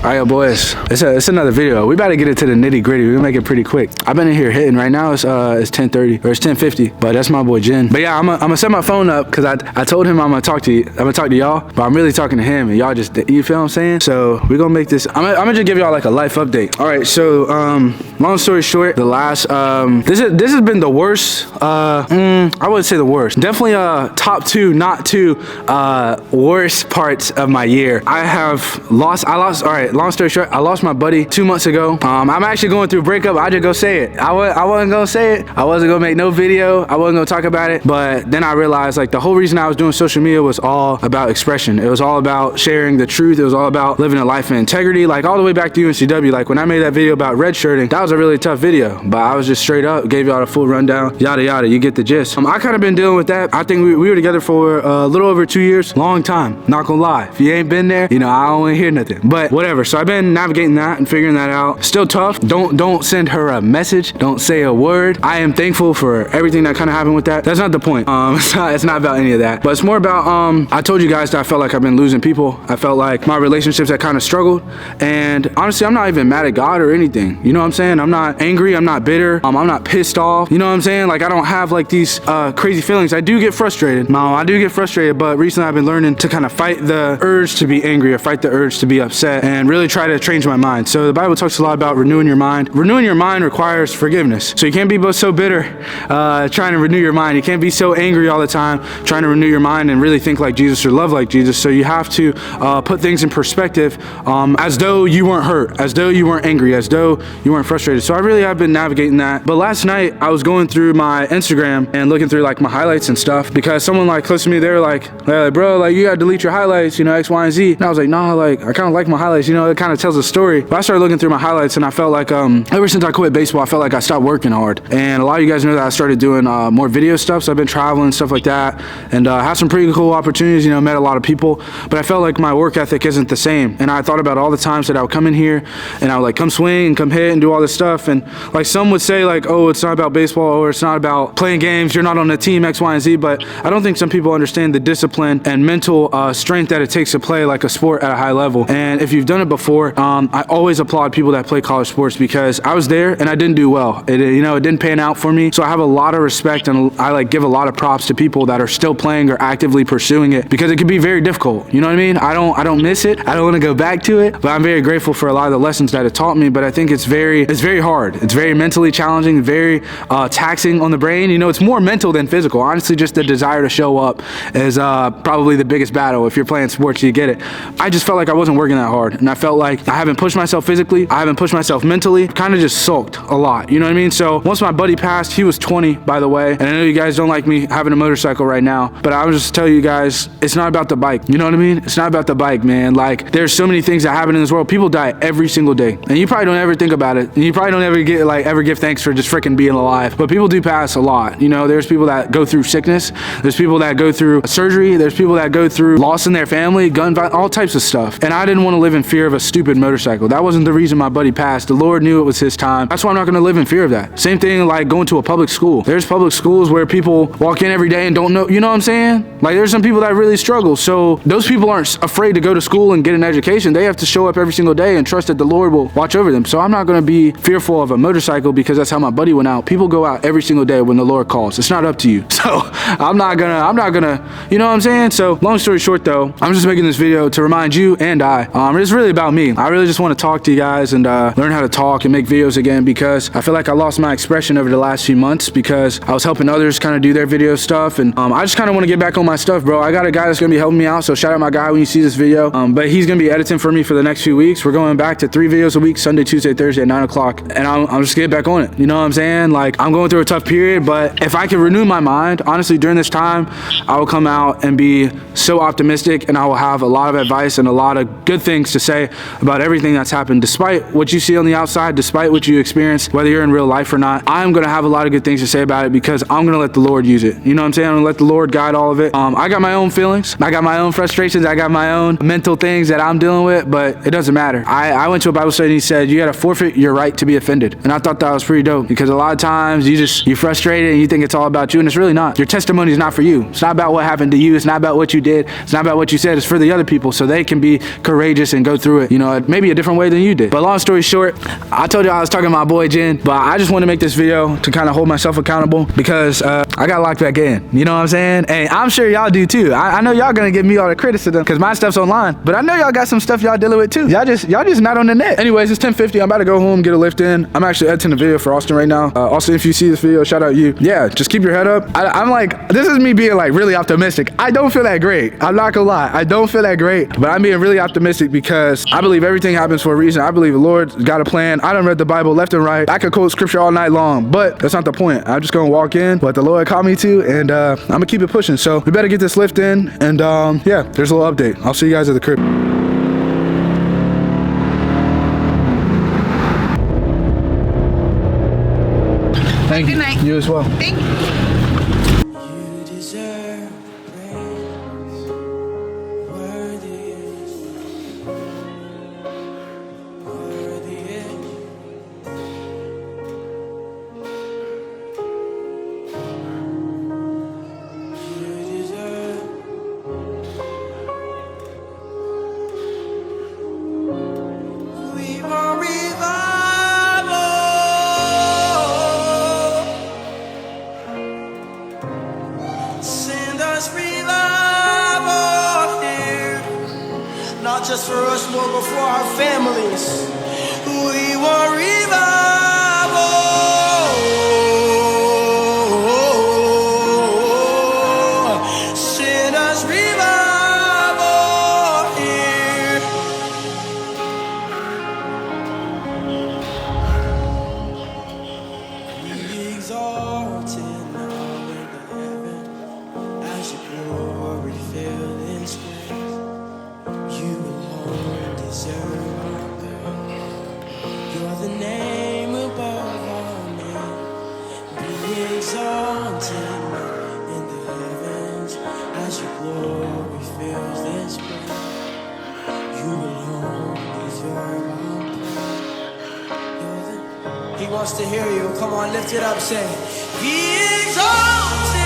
All right, boys, it's another video. We about to get into the nitty gritty. We're gonna make it pretty quick. I've been in here hitting right now. It's 10:30 or it's 10:50, but that's my boy Jen. But yeah, I'm gonna set my phone up because I told him I'm gonna talk to y'all, but I'm really talking to him and y'all just, you feel what I'm saying? So we're gonna make this, I'm gonna just give y'all like a life update. All right, so long story short, the last, this has been the worst, I wouldn't say the worst. Definitely top two, not two, worst parts of my year. All right, long story short, I lost my buddy 2 months ago. I'm actually going through a breakup. I just go say it. I wasn't gonna say it. I wasn't gonna make no video. I wasn't gonna talk about it. But then I realized like the whole reason I was doing social media was all about expression. It was all about sharing the truth. It was all about living a life of integrity. Like all the way back to UNCW. Like when I made that video about redshirting, that was a really tough video. But I was just straight up, gave y'all the full rundown, yada yada. You get the gist. I kind of been dealing with that. I think we were together for a little over 2 years. Long time. Not gonna lie. If you ain't been there, you know I don't want to hear nothing. But whatever. So I've been navigating that and figuring that out. Still tough. Don't send her a message. Don't say a word. I am thankful for everything that kind of happened with that. That's not the point. It's not about any of that. But it's more about I told you guys that I felt like I've been losing people. I felt like my relationships had kind of struggled. And honestly, I'm not even mad at God or anything. You know what I'm saying? I'm not angry. I'm not bitter. I'm not pissed off. You know what I'm saying? Like I don't have like these crazy feelings. I do get frustrated. No, I do get frustrated. But recently I've been learning to kind of fight the urge to be angry or fight the urge to be upset and really try to change my mind. So the Bible talks a lot about renewing your mind. Renewing your mind requires forgiveness. So you can't be so bitter trying to renew your mind. You can't be so angry all the time trying to renew your mind and really think like Jesus or love like Jesus. So you have to put things in perspective as though you weren't hurt, as though you weren't angry, as though you weren't frustrated. So I really have been navigating that. But last night I was going through my Instagram and looking through like my highlights and stuff because someone like close to me, they were like, bro, like you gotta delete your highlights, you know, X, Y, and Z. And I was like, nah, like I kind of like my highlights, you know, it kind of tells a story. But I started looking through my highlights and I felt like ever since I quit baseball, I felt like I stopped working hard. And a lot of you guys know that I started doing more video stuff. So I've been traveling and stuff like that and had some pretty cool opportunities, you know, met a lot of people, but I felt like my work ethic isn't the same. And I thought about all the times that I would come in here and I would like come swing and come hit and do all this stuff. And like some would say like, oh, it's not about baseball or it's not about playing games. You're not on the team X, Y, and Z. But I don't think some people understand the discipline and mental strength that it takes to play like a sport at a high level. And if you've done it before, I always applaud people that play college sports because I was there and I didn't do well. It didn't pan out for me. So I have a lot of respect and I like give a lot of props to people that are still playing or actively pursuing it because it can be very difficult. You know what I mean? I don't miss it. I don't want to go back to it, but I'm very grateful for a lot of the lessons that it taught me. But I think it's very hard. It's very mentally challenging, very taxing on the brain. You know, it's more mental than physical. Honestly, just the desire to show up is probably the biggest battle. If you're playing sports, you get it. I just felt like I wasn't working that hard. And I felt like I haven't pushed myself physically. I haven't pushed myself mentally. Kind of just sulked a lot. You know what I mean? So once my buddy passed, he was 20, by the way. And I know you guys don't like me having a motorcycle right now, but I was just tell you guys, it's not about the bike. You know what I mean? It's not about the bike, man. Like there's so many things that happen in this world. People die every single day. And you probably don't ever think about it. And you probably don't ever give thanks for just freaking being alive. But people do pass a lot. You know, there's people that go through sickness. There's people that go through surgery. There's people that go through loss in their family, gun violence, all types of stuff. And I didn't want to live in fear of a stupid motorcycle. That wasn't the reason my buddy passed. The Lord knew it was his time. That's why I'm not going to live in fear of that. Same thing like going to a public school. There's public schools where people walk in every day and don't know, you know what I'm saying? Like there's some people that really struggle. So those people aren't afraid to go to school and get an education. They have to show up every single day and trust that the Lord will watch over them. So I'm not going to be fearful of a motorcycle because that's how my buddy went out. People go out every single day when the Lord calls. It's not up to you. So I'm not gonna, you know what I'm saying? So long story short though, I'm just making this video to remind you and it's really about me. I really just want to talk to you guys and learn how to talk and make videos again because I feel like I lost my expression over the last few months because I was helping others kind of do their video stuff and I just kind of want to get back on my stuff, bro. I got a guy that's gonna be helping me out, so shout out my guy when you see this video. But he's gonna be editing for me for the next few weeks. We're going back to 3 videos a week, Sunday, Tuesday, Thursday at 9 o'clock, and I'm just getting back on it. You know what I'm saying? Like I'm going through a tough period, but if I can renew my mind, honestly, during this time, I will come out and be so optimistic, and I will have a lot of advice and a lot of good things to say about everything that's happened. Despite what you see on the outside, despite what you experience, whether you're in real life or not, I'm gonna have a lot of good things to say about it because I'm gonna let the Lord use it. You know what I'm saying? I'm gonna let the Lord guide all of it. I got my own feelings, I got my own frustrations, I got my own mental things that I'm dealing with, but it doesn't matter. I went to a Bible study and he said, you gotta forfeit your right to be offended. And I thought that was pretty dope because a lot of times you're frustrated and you think it's all about you, and it's really not. Your testimony is not for you. It's not about what happened to you. It's not about what you did. It's not about what you said. It's for the other people so they can be courageous and go through through it, you know, maybe a different way than you did. But long story short, I told you I was talking to my boy Jen, but I just want to make this video to kind of hold myself accountable because I got locked back in. You know what I'm saying? And I'm sure y'all do too. I know y'all gonna give me all the criticism because my stuff's online, but I know y'all got some stuff y'all dealing with too. Y'all just not on the net. Anyways, it's 10:50. I'm about to go home, get a lift in. I'm actually editing a video for Austin right now. Austin, if you see this video, shout out you. Yeah, just keep your head up. I'm like, this is me being like really optimistic. I don't feel that great. I'm not gonna lie. I don't feel that great, but I'm being really optimistic because I believe everything happens for a reason. I believe the Lord's got a plan. I done read the Bible left and right. I could quote scripture all night long, but that's not the point. I'm just gonna walk in what the Lord called me to, and I'm gonna keep it pushing. So we better get this lift in, and yeah, there's a little update. I'll see you guys at the crib. Thank you. Good night. You as well. Thank you. You deserve praise. Worthy is. Worthy is. You deserve. We want revival. Send us revival here. Not just for us, Lord, but for our families. We want revival. Send us revival here. Be exalted now in the heaven as your glory fill this place. You alone deserve our praise. You're the name above all names. Be exalted now in the heavens as your glory fills this place. You alone deserve our praise. He wants to hear you. Come on, lift it up, say, be exalted.